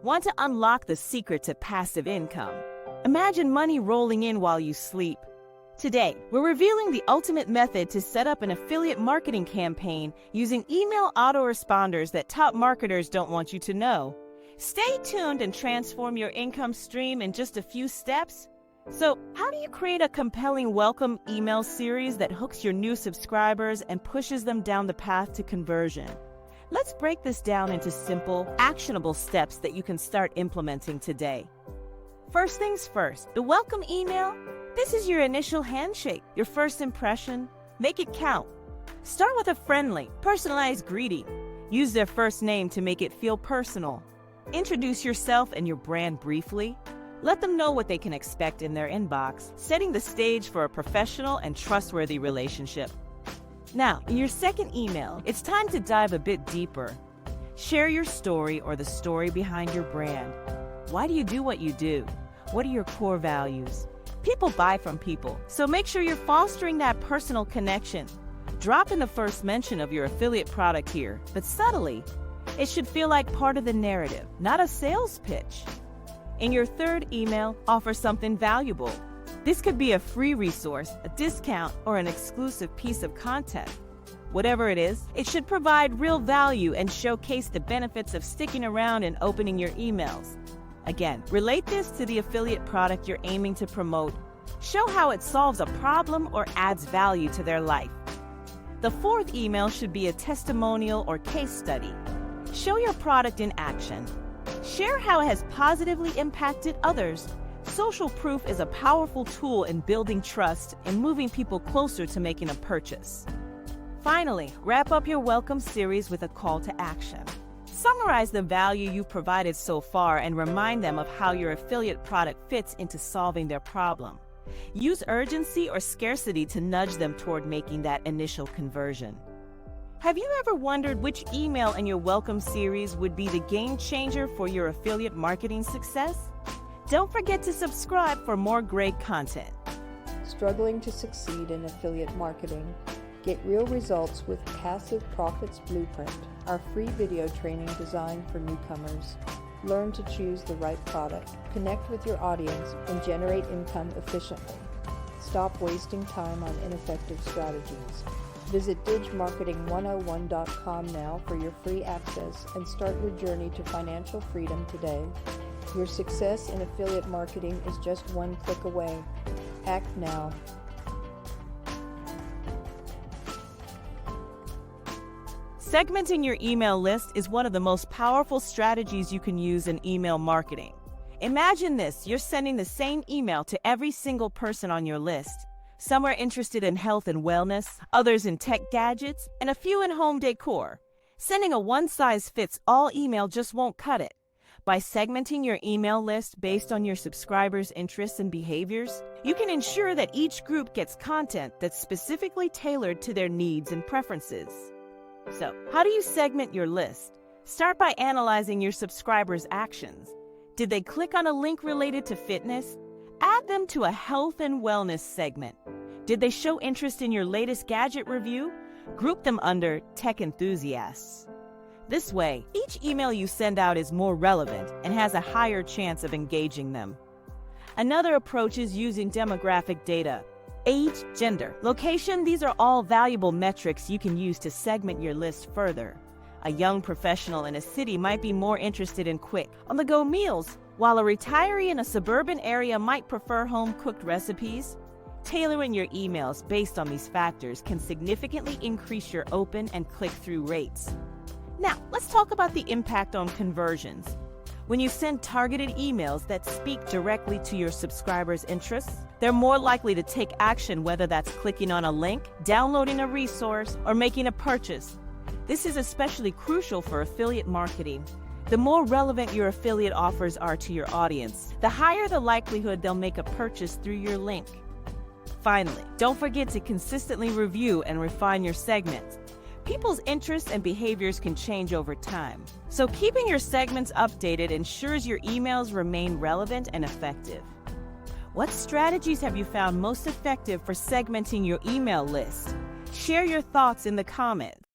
Want to unlock the secret to passive income? Imagine money rolling in while you sleep. Today, we're revealing the ultimate method to set up an affiliate marketing campaign using email autoresponders that top marketers don't want you to know. Stay tuned and transform your income stream in just a few steps. So, how do you create a compelling welcome email series that hooks your new subscribers and pushes them down the path to conversion? Let's break this down into simple, actionable steps that you can start implementing today. First things first, the welcome email. This is your initial handshake, your first impression. Make it count. Start with a friendly, personalized greeting. Use their first name to make it feel personal. Introduce yourself and your brand briefly. Let them know what they can expect in their inbox, setting the stage for a professional and trustworthy relationship. Now, in your second email, it's time to dive a bit deeper. Share your story or the story behind your brand. Why do you do what you do? What are your core values? People buy from people, so make sure you're fostering that personal connection. Drop in the first mention of your affiliate product here, but subtly. It should feel like part of the narrative, not a sales pitch. In your third email, offer something valuable. This could be a free resource, a discount, or an exclusive piece of content. Whatever it is, it should provide real value and showcase the benefits of sticking around and opening your emails. Again, relate this to the affiliate product you're aiming to promote. Show how it solves a problem or adds value to their life. The fourth email should be a testimonial or case study. Show your product in action. Share how it has positively impacted others. Social proof is a powerful tool in building trust and moving people closer to making a purchase. Finally, wrap up your welcome series with a call to action. Summarize the value you've provided so far and remind them of how your affiliate product fits into solving their problem. Use urgency or scarcity to nudge them toward making that initial conversion. Have you ever wondered which email in your welcome series would be the game changer for your affiliate marketing success? Don't forget to subscribe for more great content. Struggling to succeed in affiliate marketing? Get real results with Passive Profits Blueprint, our free video training designed for newcomers. Learn to choose the right product, connect with your audience, and generate income efficiently. Stop wasting time on ineffective strategies. Visit digmarketing101.com now for your free access and start your journey to financial freedom today. Your success in affiliate marketing is just one click away. Act now. Segmenting your email list is one of the most powerful strategies you can use in email marketing. Imagine this, you're sending the same email to every single person on your list. Some are interested in health and wellness, others in tech gadgets, and a few in home decor. Sending a one-size-fits-all email just won't cut it. By segmenting your email list based on your subscribers' interests and behaviors, you can ensure that each group gets content that's specifically tailored to their needs and preferences. So, how do you segment your list? Start by analyzing your subscribers' actions. Did they click on a link related to fitness? Add them to a health and wellness segment. Did they show interest in your latest gadget review? Group them under tech enthusiasts. This way, each email you send out is more relevant and has a higher chance of engaging them. Another approach is using demographic data. Age, gender, location, these are all valuable metrics you can use to segment your list further. A young professional in a city might be more interested in quick, on-the-go meals, while a retiree in a suburban area might prefer home-cooked recipes. Tailoring your emails based on these factors can significantly increase your open and click-through rates. Now, let's talk about the impact on conversions. When you send targeted emails that speak directly to your subscribers' interests, they're more likely to take action, whether that's clicking on a link, downloading a resource, or making a purchase. This is especially crucial for affiliate marketing. The more relevant your affiliate offers are to your audience, the higher the likelihood they'll make a purchase through your link. Finally, don't forget to consistently review and refine your segments. People's interests and behaviors can change over time, so keeping your segments updated ensures your emails remain relevant and effective. What strategies have you found most effective for segmenting your email list? Share your thoughts in the comments.